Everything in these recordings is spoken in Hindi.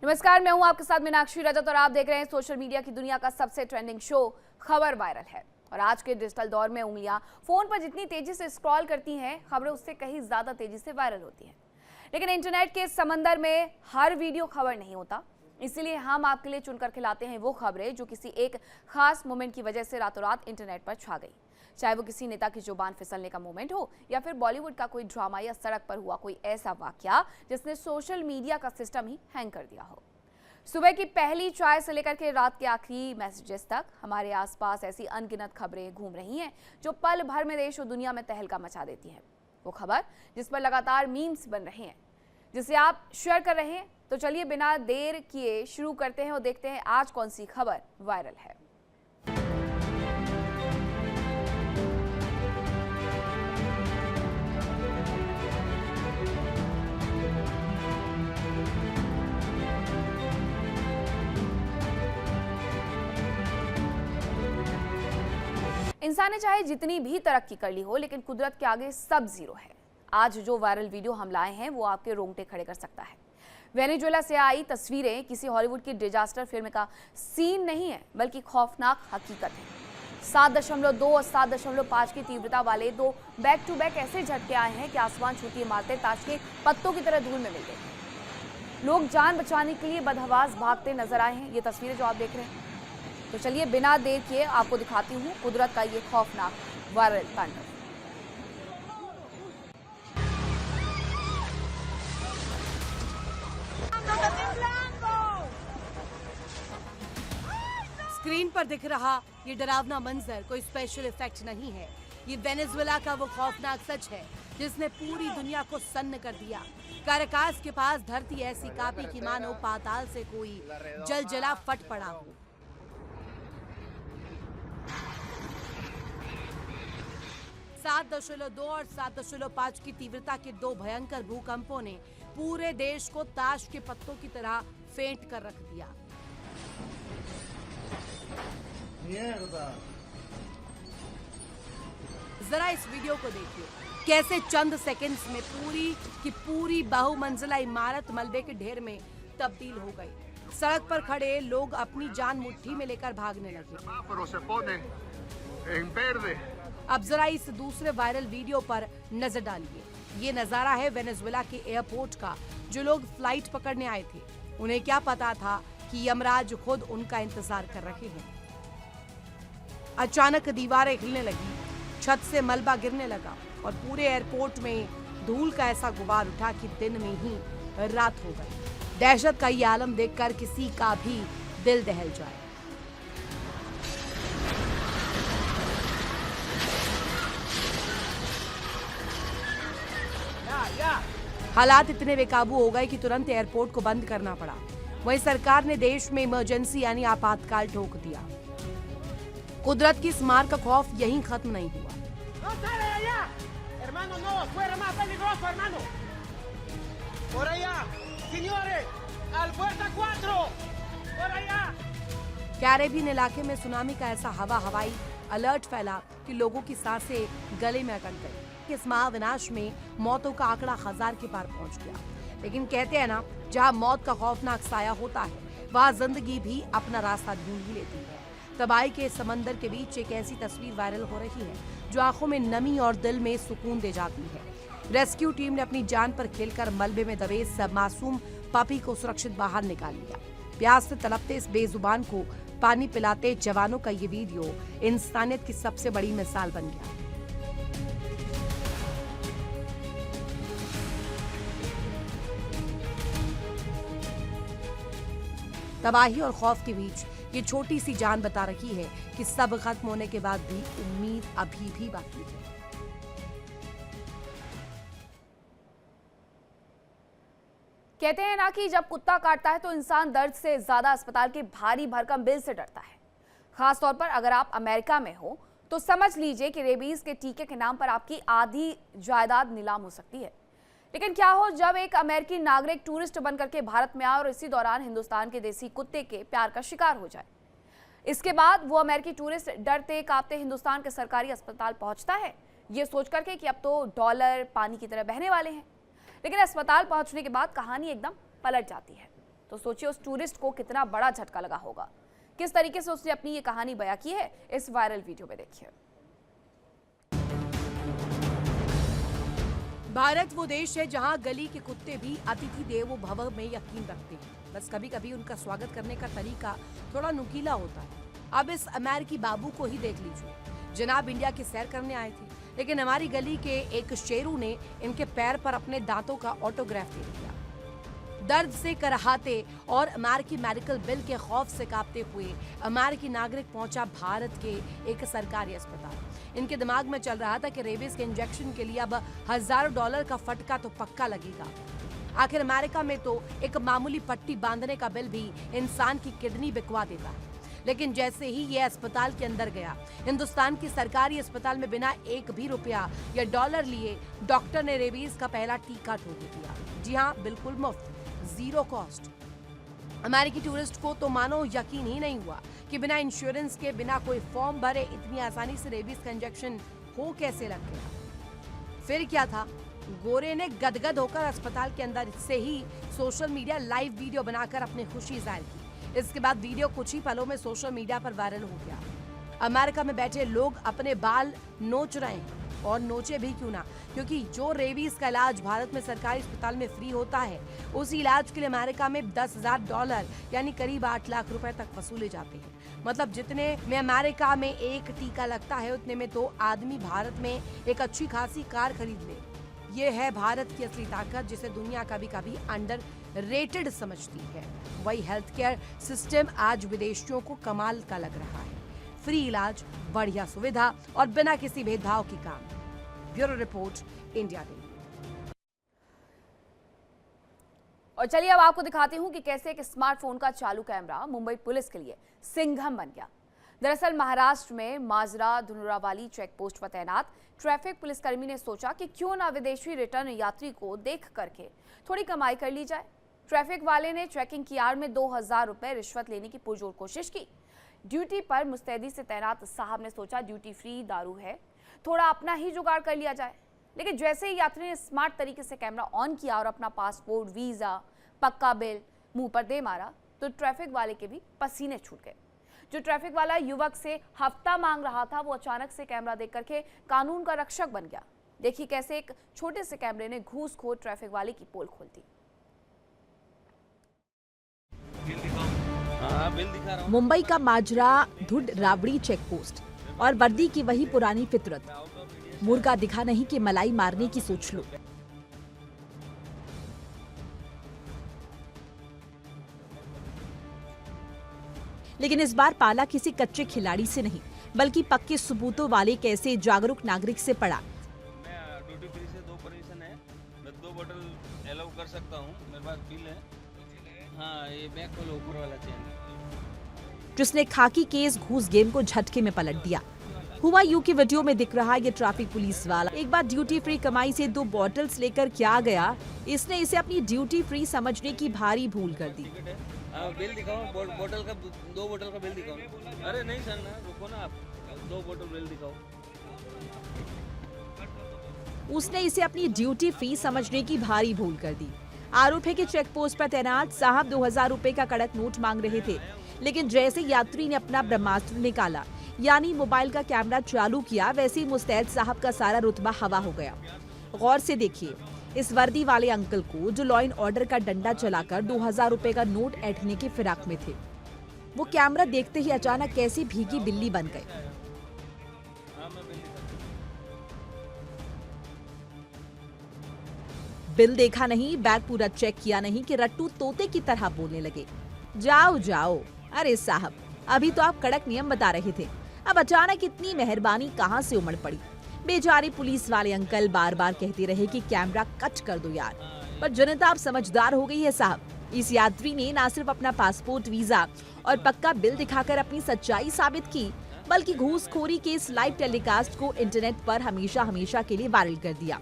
नमस्कार, मैं हूं आपके साथ मीनाक्षी रजत और आप देख रहे हैं सोशल मीडिया की दुनिया का सबसे ट्रेंडिंग शो खबर वायरल है। और आज के डिजिटल दौर में उंगलियां फोन पर जितनी तेजी से स्क्रॉल करती हैं, खबरें उससे कहीं ज्यादा तेजी से वायरल होती हैं। लेकिन इंटरनेट के समंदर में हर वीडियो खबर नहीं होता, इसीलिए हम आपके लिए चुनकर खिलाते हैं वो खबरें जो किसी एक खास मोमेंट की वजह से रातों रात इंटरनेट पर छा गई। चाहे वो किसी नेता की जुबान फिसलने का मोमेंट हो या फिर बॉलीवुड का कोई ड्रामा या सड़क पर हुआ कोई ऐसा वाकया जिसने सोशल मीडिया का सिस्टम ही हैंग कर दिया हो। सुबह की पहली चाय से लेकर के रात के आखिरी मैसेजेस तक हमारे आसपास ऐसी अनगिनत खबरें घूम रही हैं जो पल भर में देश और दुनिया में तहलका मचा देती हैं। वो खबर जिस पर लगातार मीम्स बन रहे हैं, जिसे आप शेयर कर रहे हैं। तो चलिए बिना देर किए शुरू करते हैं और देखते हैं आज कौन सी खबर वायरल है। इंसान ने चाहे जितनी भी तरक्की कर ली हो, लेकिन कुदरत के आगे सब जीरो है। आज जो वायरल वीडियो हम लाए हैं वो आपके रोंगटे खड़े कर सकता है। वेनेजुएला से आई तस्वीरें किसी हॉलीवुड की डिजास्टर फिल्म का सीन नहीं है, बल्कि खौफनाक हकीकत है। 7.2 और 7.5 की तीव्रता वाले दो बैक टू बैक ऐसे झटके आए हैं कि आसमान छूती इमारतें ताश के पत्तों की तरह धूल में मिल गई। लोग जान बचाने के लिए बदहवास भागते नजर आए हैं। ये तस्वीरें जो आप देख रहे हैं, तो चलिए बिना देर किए आपको दिखाती हूँ कुदरत का ये खौफनाक वायरल तांडव। स्क्रीन पर दिख रहा ये डरावना मंजर कोई स्पेशल इफेक्ट नहीं है। ये वेनेजुएला का वो खौफनाक सच है जिसने पूरी दुनिया को सन्न कर दिया। काराकास के पास धरती ऐसी कांपी कि मानो पाताल से कोई जलजला फट पड़ा हो। सात 7.2 और 7.5 की तीव्रता के दो भयंकर भूकंपों ने पूरे देश को ताश के पत्तों की तरह फेंट कर रख दिया। जरा इस वीडियो को देखिए, कैसे चंद सेकंड्स में पूरी की पूरी बहुमंजिला इमारत मलबे के ढेर में तब्दील हो गई। सड़क पर खड़े लोग अपनी जान मुट्ठी में लेकर भागने लगे। अब जरा इस दूसरे वायरल वीडियो पर नजर डालिए। ये नजारा है वेनेजुएला के एयरपोर्ट का। जो लोग फ्लाइट पकड़ने आए थे, उन्हें क्या पता था कि यमराज खुद उनका इंतजार कर रहे हैं। अचानक दीवारें हिलने लगी, छत से मलबा गिरने लगा और पूरे एयरपोर्ट में धूल का ऐसा गुबार उठा कि दिन में ही रात हो गई। दहशत का ये आलम देखकर किसी का भी दिल दहल जाए। हालात इतने बेकाबू हो गए कि तुरंत एयरपोर्ट को बंद करना पड़ा। वहीं सरकार ने देश में इमरजेंसी यानी आपातकाल ठोक दिया। कुदरत की इस मार का खौफ यहीं खत्म नहीं हुआ। कैरेबियन इलाके में सुनामी का ऐसा हवाई अलर्ट फैला कि लोगों की सांसें गले में अटक गई। इस महाविनाश में मौतों का आंकड़ा 1000 के पार पहुंच गया। लेकिन कहते हैं ना, जहां मौत का खौफनाक साया होता है, वहां जिंदगी भी अपना रास्ता ढूंढ ही लेती है। तबाही के समंदर के बीच एक ऐसी तस्वीर वायरल हो रही है जो आंखों में नमी और दिल में सुकून दे जाती है। रेस्क्यू टीम ने अपनी जान पर खेलकर मलबे में दबे सब मासूम पपी को सुरक्षित बाहर निकाल लिया। प्यास से तड़पते इस बेजुबान को पानी पिलाते जवानों का ये वीडियो इंसानियत की सबसे बड़ी मिसाल बन गया। तबाही और खौफ के बीच ये छोटी सी जान बता रही है कि सब खत्म होने के बाद भी उम्मीद अभी भी बाकी है। कहते हैं ना कि जब कुत्ता काटता है तो इंसान दर्द से ज्यादा अस्पताल के भारी भरकम बिल से डरता है। खास तौर पर अगर आप अमेरिका में हो तो समझ लीजिए कि रेबीज के टीके के नाम पर आपकी आधी जायदाद नीलाम हो सकती है। लेकिन क्या हो जब एक अमेरिकी नागरिक टूरिस्ट बनकर के भारत में आए और इसी दौरान हिंदुस्तान के देसी कुत्ते के प्यार का शिकार हो जाए। इसके बाद वो अमेरिकी टूरिस्ट डरते कांपते हिंदुस्तान के सरकारी अस्पताल पहुंचता है, ये सोच करके कि अब तो डॉलर पानी की तरह बहने वाले हैं। लेकिन अस्पताल पहुंचने के बाद कहानी एकदम पलट जाती है। तो सोचिए उस टूरिस्ट को कितना बड़ा झटका लगा होगा। किस तरीके से उसने अपनी ये कहानी बयां की है, इस वायरल वीडियो में देखिए। भारत वो देश है जहां गली के कुत्ते भी अतिथि देवो भव में यकीन रखते हैं। बस कभी कभी उनका स्वागत करने का तरीका थोड़ा नुकीला होता है। अब इस अमेरिकी बाबू को ही देख लीजिए। जनाब इंडिया की सैर करने आए थे, लेकिन हमारी गली के एक शेरू ने इनके पैर पर अपने दांतों का ऑटोग्राफ दे दिया। दर्द से करहाते और अमेरिकी मेडिकल बिल के खौफ से कांपते हुए अमेरिकी नागरिक पहुंचा भारत के एक सरकारी अस्पताल। इनके दिमाग में चल रहा था कि रेबीज के इंजेक्शन के लिए अब $1000 का फटका तो पक्का लगेगा। आखिर अमेरिका में तो एक मामूली पट्टी बांधने का बिल भी इंसान की किडनी बिकवा देता है। लेकिन जैसे ही ये अस्पताल के अंदर गया, हिंदुस्तान की सरकारी अस्पताल में बिना एक भी रुपया या डॉलर लिए डॉक्टर ने रेबीज का पहला टीका ठोक दिया। जी हाँ, बिल्कुल मुफ्त, जीरो कॉस्ट। अमेरिकी टूरिस्ट को तो मानो यकीन ही नहीं हुआ कि बिना इंश्योरेंस के, बिना कोई फॉर्म भरे इतनी आसानी से रेबीज का इंजेक्शन हो कैसे लग गया। फिर क्या था, गोरे ने गदगद होकर अस्पताल के अंदर से ही सोशल मीडिया लाइव वीडियो बनाकर अपनी खुशी जाहिर की। इसके बाद वीडियो कुछ ही पलों में सोशल मीडिया पर वायरल हो गया। अमेरिका में बैठे लोग अपने बाल नोच रहे हैं, और नोचे भी क्यों ना, क्योंकि जो रेबीज का इलाज भारत में सरकारी अस्पताल में फ्री होता है, उस इलाज के लिए अमेरिका में $10,000 यानी करीब 8 लाख रुपए तक वसूले जाते हैं। मतलब जितने में अमेरिका में एक टीका लगता है, उतने में तो आदमी भारत में एक अच्छी खासी कार खरीद ले। ये है भारत की असली ताकत, जिसे दुनिया कभी कभी अंडर रेटेड समझती है। वही हेल्थ केयर सिस्टम आज विदेशियों को कमाल का लग रहा है। फ्री इलाज, बढ़िया सुविधा और बिना किसी भेदभाव की काम। Bureau report, India day. और चलिए अब आपको दिखाती हूं कि कैसे एक स्मार्टफोन का चालू कैमरा मुंबई पुलिस के लिए सिंघम बन गया। दरअसल महाराष्ट्र में माजरा धनुरावाली चेक पोस्ट पर तैनात ट्रैफिक पुलिसकर्मी ने सोचा कि क्यों ना विदेशी रिटर्न यात्री को देख करके थोड़ी कमाई कर ली जाए। ट्रैफिक वाले ने चेकिंग की आड़ में 2000 रुपए रिश्वत लेने की पुरजोर कोशिश की। ड्यूटी पर मुस्तैदी से तैनात साहब ने सोचा ड्यूटी फ्री दारू है, थोड़ा अपना ही जुगाड़ कर लिया जाए। लेकिन जैसे ही यात्री ने स्मार्ट तरीके से कैमरा ऑन किया और अपना पासपोर्ट, वीजा, पक्का बिल मुंह पर दे मारा, तो ट्रैफिक वाले के भी पसीने छूट गए। जो ट्रैफिक वाला युवक से हफ्ता मांग रहा था, वो अचानक से कैमरा देख करके कानून का रक्षक बन गया। देखिए कैसे एक छोटे से कैमरे ने घूसखोर ट्रैफिक वाले की पोल खोल दी। मुंबई का माजरा धुड रावड़ी चेक पोस्ट और वर्दी की वही पुरानी फितरत। मुर्गा दिखा नहीं कि मलाई मारने की सोच लो। लेकिन इस बार पाला किसी कच्चे खिलाड़ी से नहीं, बल्कि पक्के सबूतों वाले कैसे जागरूक नागरिक से पड़ा। मैं ड्यूटी फ्री से 2 परमिशन है, मैं 2 बोतल अलाउ कर सकता हूँ, मेरे पास बिल है। हाँ, ये बैग खोलो, ऊपर वाला चेन। जिसने खाकी केस घूस गेम को झटके में पलट दिया। हुआ यूं कि वीडियो में दिख रहा ये ट्रैफिक पुलिस वाला एक बार ड्यूटी फ्री कमाई से 2 बॉटल्स लेकर क्या गया, इसने इसे अपनी ड्यूटी फ्री समझने की भारी भूल कर दी। बिल दिखाओ, बोतल का 2 बोतल का बिल दिखाओ। अरे नहीं सर ना, रुको ना आप, 2 बोतल बिल दिखाओ। उसने इसे अपनी ड्यूटी फी समझने की भारी भूल कर दी। आरोप है कि चेक पोस्ट पर तैनात साहब 2000 रुपए का कड़क नोट मांग रहे थे, लेकिन जैसे यात्री ने अपना ब्रह्मास्त्र निकाला, यानी मोबाइल का कैमरा चालू किया, वैसे ही मुस्तैद साहब का सारा रुतबा हवा हो गया। गौर से देखिए इस वर्दी वाले अंकल को, जो लॉ एंड ऑर्डर का डंडा चलाकर 2000 रुपए का नोट ऐंठने की फिराक में थे। वो कैमरा देखते ही अचानक कैसी भीगी बिल्ली बन गए। बिल देखा नहीं, बैग पूरा चेक किया नहीं कि रट्टू तोते की तरह बोलने लगे, जाओ जाओ। अरे साहब, अभी तो आप कड़क नियम बता रहे थे, अब अचानक इतनी मेहरबानी कहां से उमड़ पड़ी। बेचारे पुलिस वाले अंकल बार बार कहते रहे कि कैमरा कट कर दो यार, पर जनता अब समझदार हो गई है साहब। इस यात्री ने न सिर्फ अपना पासपोर्ट, वीजा और पक्का बिल दिखाकर अपनी सच्चाई साबित की, बल्कि घूसखोरी के इस लाइव टेलीकास्ट को इंटरनेट पर हमेशा हमेशा के लिए वायरल कर दिया।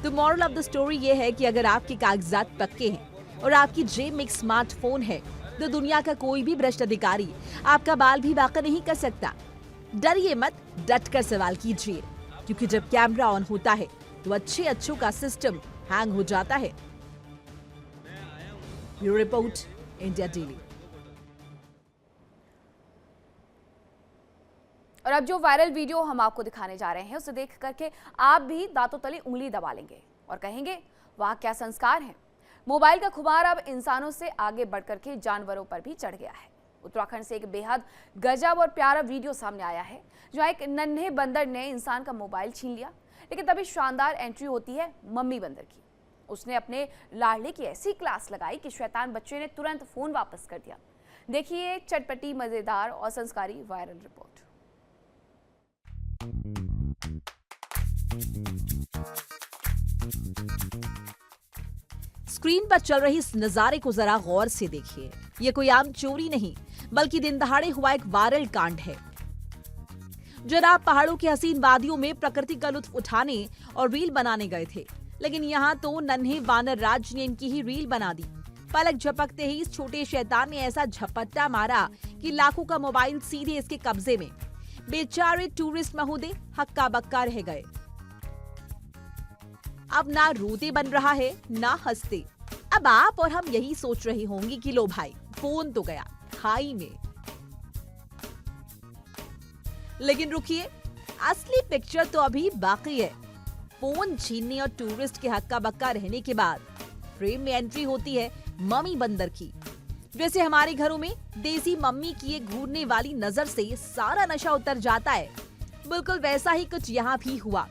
तो मॉरल ऑफ द स्टोरी ये है कि अगर आपके कागजात पक्के हैं और आपकी जेब में एक स्मार्टफोन है, तो दुनिया का कोई भी भ्रष्ट अधिकारी आपका बाल भी बाका नहीं कर सकता। डरिए मत, डट कर सवाल कीजिए, क्योंकि जब कैमरा ऑन होता है तो अच्छों का सिस्टम हैंग हो जाता है। Bureau report, India daily. और अब जो वायरल वीडियो हम आपको दिखाने जा रहे हैं उसे देख करके आप भी दांतों तले उंगली दबा लेंगे और कहेंगे वाह क्या संस्कार हैं। मोबाइल का खुमार अब इंसानों से आगे बढ़कर के जानवरों पर भी चढ़ गया है। उत्तराखंड से एक बेहद गजब और प्यारा वीडियो सामने आया है जहां एक नन्हे बंदर ने इंसान का मोबाइल छीन लिया, लेकिन तभी शानदार एंट्री होती है मम्मी बंदर की। उसने अपने लाडले की ऐसी क्लास लगाई कि शैतान बच्चे ने तुरंत फोन वापस कर दिया। देखिए एक चटपटी, मजेदार और संस्कारी वायरल रिपोर्ट। स्क्रीन पर चल रही इस नजारे को जरा गौर से देखिए। ये कोई आम चोरी नहीं बल्कि दिन दहाड़े हुआ एक वायरल कांड है। जनाब पहाड़ों की हसीन वादियों में प्रकृति का लुत्फ उठाने और रील बनाने गए थे, लेकिन यहाँ तो नन्हे वानर राज ने इनकी ही रील बना दी। पलक झपकते ही इस छोटे शैतान ने ऐसा झपट्टा मारा कि लाखों का मोबाइल सीधे इसके कब्जे में। बेचारे टूरिस्ट महोदय हक्का बक्का रह गए। अब ना रोते बन रहा है ना हंसते। अब आप और हम यही सोच रहे होंगे कि लो भाई फोन तो गया खाई में। लेकिन रुकिए, असली पिक्चर तो अभी बाकी है। फोन छीनने और टूरिस्ट के हक्का बक्का रहने के बाद फ्रेम में एंट्री होती है मम्मी बंदर की। जैसे हमारे घरों में देसी मम्मी की एक घूरने वाली नजर से सारा नशा उतर जाता है, बिल्कुल वैसा ही कुछ यहाँ भी हुआ।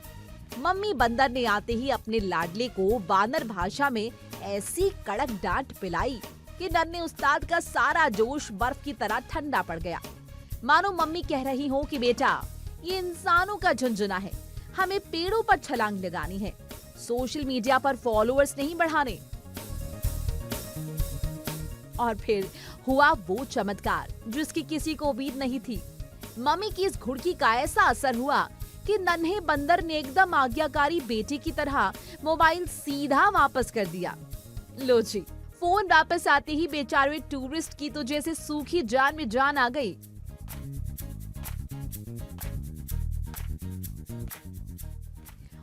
मम्मी बंदर ने आते ही अपने लाडले को वानर भाषा में ऐसी कड़क डांट पिलाई कि नन्हे उस्ताद का सारा जोश बर्फ की तरह ठंडा पड़ गया। मानो मम्मी कह रही हो कि बेटा ये इंसानों का झुंझुना है, हमें पेड़ों पर छलांग लगानी है, सोशल मीडिया पर फॉलोअर्स नहीं बढ़ाने। और फिर हुआ वो चमत्कार जिसकी किसी को उम्मीद नहीं थी। मम्मी की इस घुड़की का ऐसा असर हुआ कि नन्हे बंदर ने एकदम आज्ञाकारी बेटे की तरह मोबाइल सीधा वापस कर दिया। लो जी, फोन वापस आते ही बेचारे टूरिस्ट की तो जैसे सूखी जान में जान आ गई।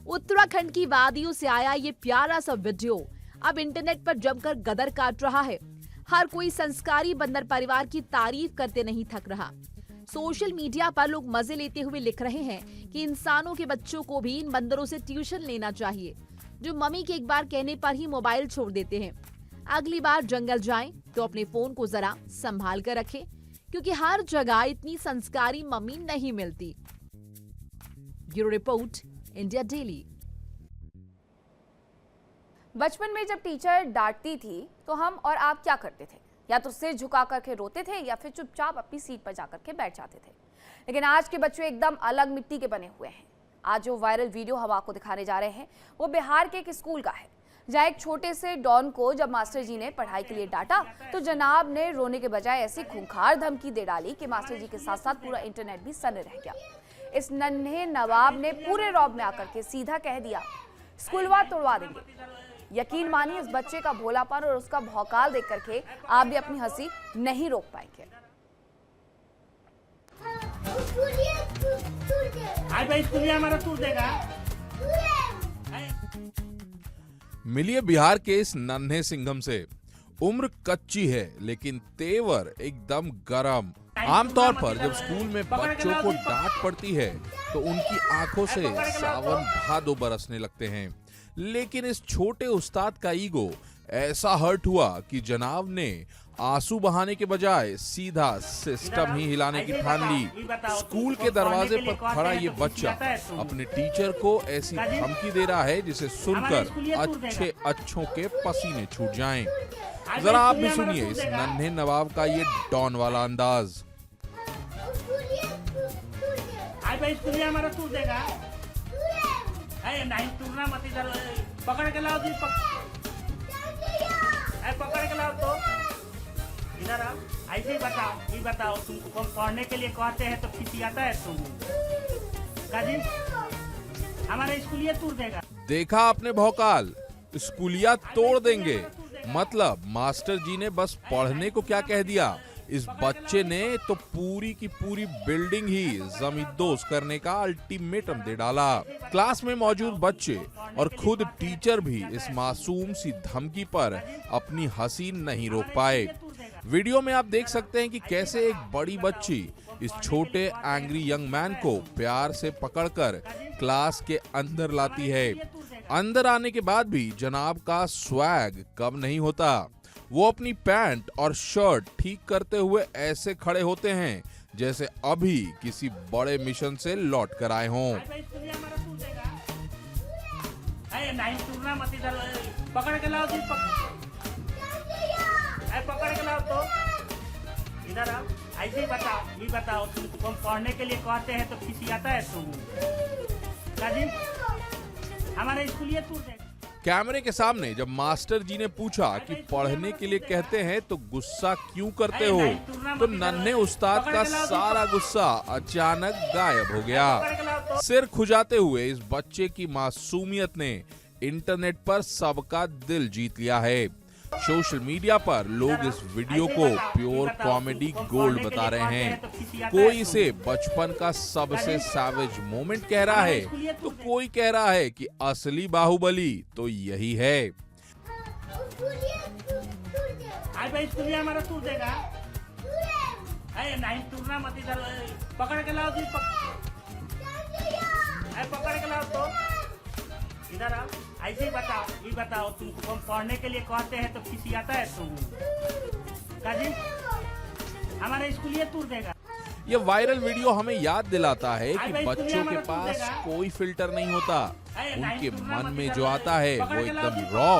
उत्तराखंड की वादियों से आया ये प्यारा सा वीडियो अब इंटरनेट पर जमकर गदर काट रहा है। हर कोई संस्कारी बंदर परिवार की तारीफ करते नहीं थक रहा। सोशल मीडिया पर लोग मजे लेते हुए लिख रहे हैं कि इंसानों के बच्चों को भी इन बंदरों से ट्यूशन लेना चाहिए, जो मम्मी के एक बार कहने पर ही मोबाइल छोड़ देते हैं। अगली बार जंगल जाएं तो अपने फोन को जरा संभाल कर रखें, क्योंकि हर जगह इतनी संस्कारी मम्मी नहीं मिलती। Bureau report, India daily. बचपन में जब टीचर डांटती थी तो हम और आप क्या करते थे? या तो सिर झुका करके रोते थे या फिर चुपचाप अपनी सीट पर जाकर के बैठ जाते थे। लेकिन आज के बच्चे एकदम अलग मिट्टी के बने हुए हैं। आज जो वायरल वीडियो हम आपको दिखाने जा रहे हैं वो बिहार के एक स्कूल का है, जहाँ एक छोटे से डॉन को जब मास्टर जी ने पढ़ाई के लिए डांटा तो जनाब ने रोने के बजाय ऐसी खूंखार धमकी दे डाली कि मास्टर जी के साथ साथ पूरा इंटरनेट भी सन्न रह गया। इस नन्हे नवाब ने पूरे रौब में आकर के सीधा कह दिया, स्कूलवा तोड़वा देंगे। यकीन मानिए इस बच्चे का भोलापन और उसका भौकाल देख करके आप भी अपनी हंसी नहीं रोक पाएंगे। मिलिए बिहार के इस नन्हे सिंघम से। उम्र कच्ची है लेकिन तेवर एकदम गरम। आमतौर पर जब स्कूल में बच्चों को डांट पड़ती है तो उनकी आंखों से सावन भादो बरसने लगते हैं, लेकिन इस छोटे उस्ताद का ईगो ऐसा हर्ट हुआ कि जनाब ने आंसू बहाने के बजाय सीधा सिस्टम ही हिलाने की ठान ली। स्कूल के दरवाजे पर खड़ा ये बच्चा अपने टीचर को ऐसी धमकी दे रहा है जिसे सुनकर अच्छे अच्छों के पसीने छूट जाएं। जरा आप भी सुनिए इस नन्हे नवाब का ये डॉन वाला अंदाज। नहीं टूरना मत, इधर पकड़ के लाओ जी, पकड़ के लाओ तो इधर आओ। ऐसे ही बताओ, ये बताओ तुमको पढ़ने के लिए कहते हैं तो खिसियाता है तुम काजी? हमारे स्कूलिया तोड़ देगा। देखा आपने भौकाल, स्कूलिया तोड़ देंगे मतलब मास्टर जी ने बस पढ़ने को क्या कह दिया, इस बच्चे ने तो पूरी की पूरी बिल्डिंग ही जमींदोज करने का अल्टीमेटम दे डाला। क्लास में मौजूद बच्चे और खुद टीचर भी इस मासूम सी धमकी पर अपनी हंसी नहीं रोक पाए। वीडियो में आप देख सकते हैं कि कैसे एक बड़ी बच्ची इस छोटे एंग्री यंग मैन को प्यार से पकड़कर क्लास के अंदर लाती है। अंदर आने के बाद भी जनाब का स्वैग कम नहीं होता। वो अपनी पैंट और शर्ट ठीक करते हुए ऐसे खड़े होते हैं जैसे अभी किसी बड़े मिशन से लौट कर आए हों। नहीं टूरना मत इधर, पकड़ के लाओ जी, पकड़ के लाओ तो इधर आओ। ऐसे ही बताओ, ये बताओ तुमको हम पढ़ने के लिए कहते हैं तो खिसियाता है तुम काजी? हमारे स्कूल ये टूर देगा। कैमरे के सामने जब मास्टर जी ने पूछा कि पढ़ने के लिए कहते हैं तो गुस्सा क्यों करते हो, तो नन्हे उस्ताद का सारा गुस्सा अचानक गायब हो गया। सिर खुजाते हुए इस बच्चे की मासूमियत ने इंटरनेट पर सबका दिल जीत लिया है। सोशल मीडिया पर लोग इस वीडियो को प्योर कॉमेडी गोल्ड बता रहे हैं। कोई इसे बचपन का सबसे सैवेज मोमेंट कह रहा है तो कोई कह रहा है कि असली बाहुबली तो यही है। हमारा टूर देगा। नहीं टूरना मत इधर, पकड़ के लाओ जी, पकड़ के लाओ तो इधर आओ। ऐसे ही बताओ, ये बताओ तुमको हम पढ़ने के लिए कहते हैं तो खिसियाता है तुम काजी? हमारे स्कूल ये टूर देगा। ये वायरल वीडियो हमें याद दिलाता है कि बच्चों के पास कोई फिल्टर नहीं होता। उनके मन में जो आता है वो एकदम रॉ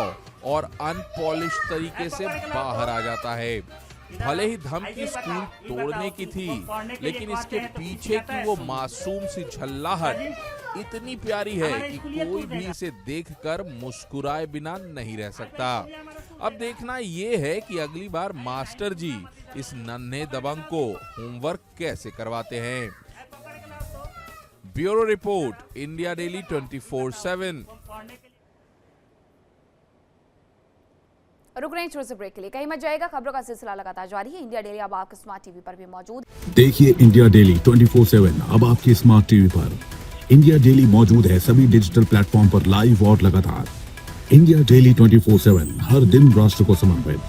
और अनपॉलिश तरीके से बाहर आ जाता है। भले ही धमकी स्कूल तोड़ने की थी, लेकिन इसके पीछे की वो मासूम सी झल्लाहट इतनी प्यारी है कि कोई भी इसे देखकर मुस्कुराए बिना नहीं रह सकता। अब देखना ये है कि अगली बार मास्टर जी इस नन्हे दबंग को होमवर्क कैसे करवाते हैं। Bureau report, India daily 24/7। रुक रहे हैं छोटे से ब्रेक के लिए, कहीं मत जाएगा। खबरों का सिलसिला लगातार जारी है। इंडिया डेली अब आपके स्मार्ट टीवी पर भी मौजूद। देखिए इंडिया डेली 24/7 अब आपके स्मार्ट टीवी पर। इंडिया डेली मौजूद है सभी डिजिटल प्लेटफॉर्म पर लाइव और लगातार। इंडिया डेली 24/7 हर दिन राष्ट्र को समर्पित।